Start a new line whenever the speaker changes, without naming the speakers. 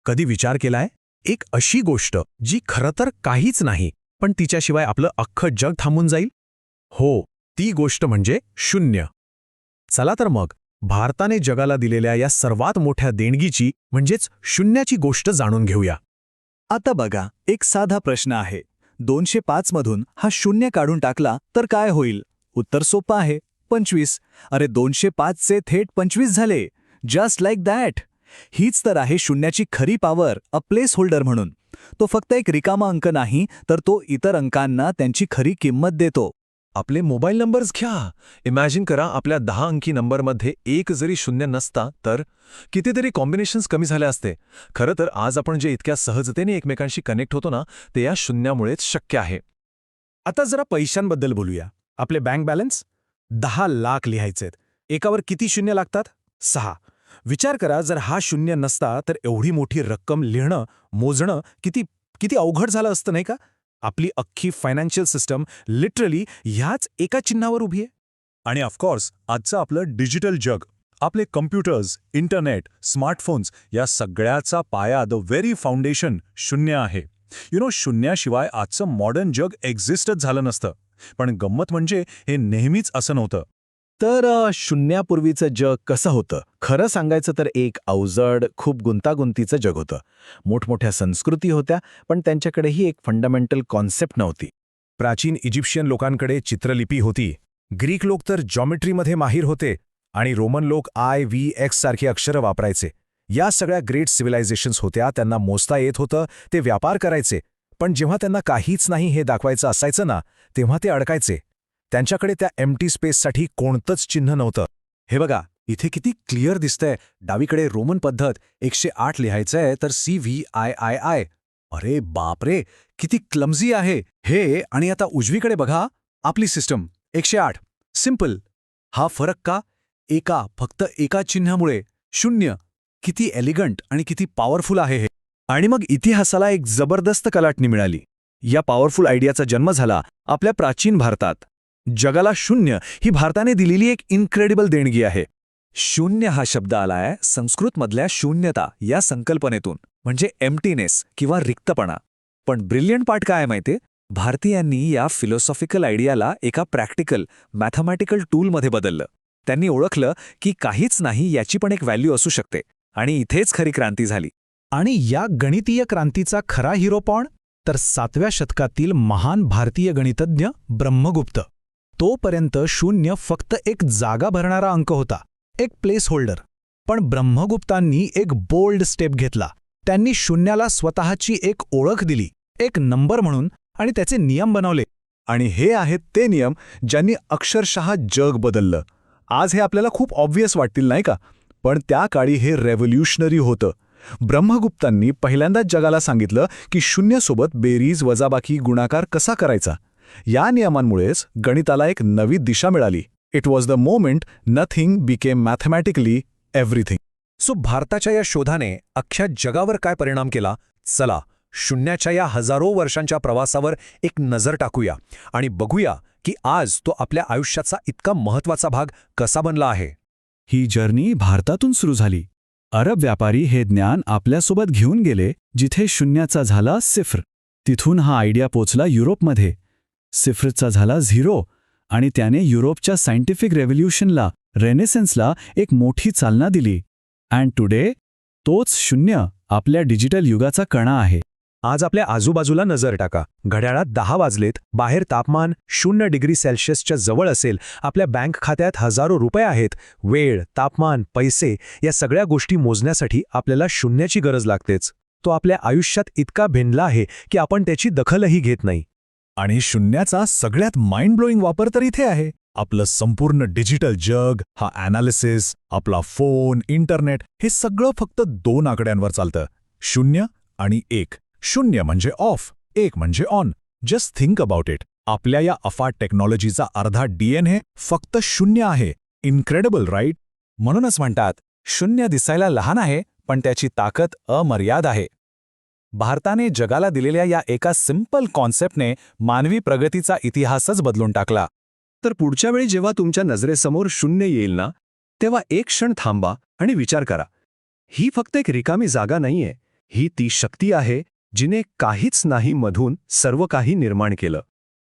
कधी विचार केलाय? एक अशी गोष्ट जी खरं तर काहीच नाही, पण तिच्याशिवाय आपलं अख्खं जग थांबून जाईल? हो, ती गोष्ट म्हणजे शून्य. चला तर मग भारताने जगाला दिलेल्या या सर्वात मोठ्या देणगीची म्हणजेच शून्याची गोष्ट जाणून घेऊया.
आता बघा, एक साधा प्रश्न आहे. 205 मधून हा शून्य काढून टाकला तर काय होईल? उत्तर सोपं आहे, 25. अरे 205 चे थेट 25 झाले. Just like that. हीच तर आहे शून्याची खरी पॉवर, अ प्लेस होल्डर म्हणून. तो फक्त एक रिकामा अंक नाही, तर तो इतर अंकांना त्यांची खरी किंमत देतो.
आपले मोबाईल नंबर्स घ्या. इमॅजिन करा, आपल्या 10 अंकी नंबरमध्ये एक जरी शून्य नसता तर कितीतरी कॉम्बिनेशन्स कमी झाले असते. खरं तर आज आपण जे इतक्या सहजतेने एकमेकांशी कनेक्ट होतो ना, ते या शून्यामुळेच शक्य आहे.
आता जरा पैशांबद्दल बोलूया. आपले बँक बॅलन्स 10 लाख लिहायचेत. एकावर किती शून्य लागतात? 6. विचार करा, जर हा शून्य नसता तर एवढी मोठी रक्कम लिहिणं, मोजणं किती किती अवघड झालं असतं नाही का? आपली अख्खी फायनान्शियल सिस्टम लिटरली ह्याच एका चिन्हावर उभी आहे.
आणि ऑफकोर्स आजचं आपलं डिजिटल जग, आपले कम्प्युटर्स, इंटरनेट, स्मार्टफोन्स या सगळ्याचा पाया, द व्हेरी फाउंडेशन शून्य आहे. शून्याशिवाय आजचं मॉडर्न जग एक्झिस्टच झालं नसतं. पण गंमत म्हणजे हे नेहमीच असं नव्हतं.
तर शून्यापूर्वीचं जग कसं होतं? खरं सांगायचं तर एक अवजड, खूप गुंतागुंतीचं जग होतं. मोठमोठ्या संस्कृती होत्या, पण त्यांच्याकडेही एक फंडामेंटल कॉन्सेप्ट नव्हती.
प्राचीन इजिप्शियन लोकांकडे चित्रलिपी होती. ग्रीक लोक तर जॉमेट्रीमध्ये माहीर होते आणि रोमन लोक IVX सारखी अक्षरं वापरायचे. या सगळ्या ग्रेट सिव्हिलायझेशन्स होत्या, त्यांना मोजता येत होतं, ते व्यापार करायचे. पण जेव्हा त्यांना काहीच नाही हे दाखवायचं असायचं ना, तेव्हा ते अडकायचे. त्यांच्याकडे त्या एम्प्टी स्पेससाठी कोणतंच चिन्ह नव्हतं.
हे बघा, इथे किती क्लिअर दिसतंय. डावीकडे रोमन पद्धत 108 लिहायचंय, तर CVIII. अरे बापरे, किती क्लमझी आहे हे. आणि आता उजवीकडे बघा, आपली सिस्टम 108. सिम्पल. हा फरक का? फक्त एका चिन्हामुळे. शून्य. किती एलिगंट आणि किती पॉवरफुल आहे हे. आणि मग इतिहासाला एक जबरदस्त कलाटणी मिळाली. या पॉवरफुल आयडियाचा जन्म झाला आपल्या प्राचीन भारतात. जगाला शून्य ही भारताने दिलेली एक इन्क्रेडिबल देणगी आहे. शून्य हा शब्द आलाय संस्कृतमधल्या शून्यता या संकल्पनेतून, म्हणजे एम्प्टीनेस किंवा रिक्तपणा. पण ब्रिलियंट पार्ट काय माहितीये? भारतीयांनी या फिलॉसॉफिकल आयडियाला एका प्रॅक्टिकल, मॅथमॅटिकल टूलमध्ये बदललं. त्यांनी ओळखलं की काहीच नाही याची पण एक व्हॅल्यू असू शकते. आणि इथेच खरी क्रांती झाली.
आणि या गणितीय क्रांतीचा खरा हिरो कोण? तर 7व्या शतकातील महान भारतीय गणितज्ञ ब्रह्मगुप्त. तोपर्यंत शून्य फक्त एक जागा भरणारा अंक होता, एक प्लेस होल्डर. पण ब्रह्मगुप्तांनी एक बोल्ड स्टेप घेतला. त्यांनी शून्याला स्वतःची एक ओळख दिली, एक नंबर म्हणून, आणि त्याचे नियम बनवले.
आणि हे आहेत ते नियम ज्यांनी अक्षरशः जग बदललं. आज हे आपल्याला खूप ऑब्व्हियस वाटतील नाही का? पण त्या काळी हे रेव्होल्युशनरी होतं. ब्रह्मगुप्तांनी पहिल्यांदाच जगाला सांगितलं की शून्यसोबत बेरीज, वजाबाकी, गुणाकार कसा करायचा. या नियमांमुळेच गणिताला एक नवी दिशा मिळाली. It was the moment nothing became mathematically everything.
So भारताच्या या शोधाने अख्ख्या जगावर काय परिणाम केला? चला, शून्याच्या या हजारो वर्षांच्या प्रवासावर एक नजर टाकूया आणि बघूया की आज तो आपल्या आयुष्याचा इतका महत्त्वाचा भाग कसा बनला आहे.
ही जर्नी भारतातून सुरू झाली. अरब व्यापारी हे ज्ञान आपल्यासोबत घेऊन गेले, जिथे शून्याचा झाला सिफ्र. तिथून हा आयडिया पोचला युरोपमध्ये. सिफ्रचा झाला झिरो, आणि त्याने युरोपच्या सायंटिफिक रेव्होल्युशनला, रेनेसेन्सला एक मोठी चालना दिली. अँड टुडे तोच शून्य आपल्या डिजिटल युगाचा कणा आहे.
आज आपल्या आजूबाजूला नजर टाका. घड्याळात 10 वाजलेत, बाहेर तापमान 0 डिग्री सेल्सिअसच्या जवळ असेल, आपल्या बँक खात्यात हजारो रुपये आहेत. वेळ, तापमान, पैसे या सगळ्या गोष्टी मोजण्यासाठी आपल्याला शून्याची गरज लागतेच. तो आपल्या आयुष्यात इतका भिनला आहे की आपण त्याची दखलही घेत नाही.
आणि शून्याचा सगळ्यात माइंड ब्लोईंग वापर तर इथे आहे. आपलं संपूर्ण डिजिटल जग, हा ॲनालिसिस, आपला फोन, इंटरनेट, हे सगळं फक्त 2 आकड्यांवर चालतं. 0 आणि 1. 0 म्हणजे ऑफ, 1 म्हणजे on. Just think about it. आपल्या या अफाट टेक्नॉलॉजीचा अर्धा DNA फक्त 0 आहे. Incredible, right?
म्हणूनच म्हणतात, शून्य दिसायला लहान आहे, पण त्याची ताकद अमर्याद आहे. भारताने जगाला दिलेल्या या एका सिंपल कॉन्सेप्टने मानवी प्रगतीचा इतिहासच बदलून टाकला.
तर पुढच्या वेळी जेव्हा तुमच्या नजरेसमोर शून्य येईल ना, तेव्हा एक क्षण थांबा आणि विचार करा. ही फक्त एक रिकामी जागा नाहीये,
ही ती शक्ती आहे जिने काहीच नाही मधून सर्व काही निर्माण केलं.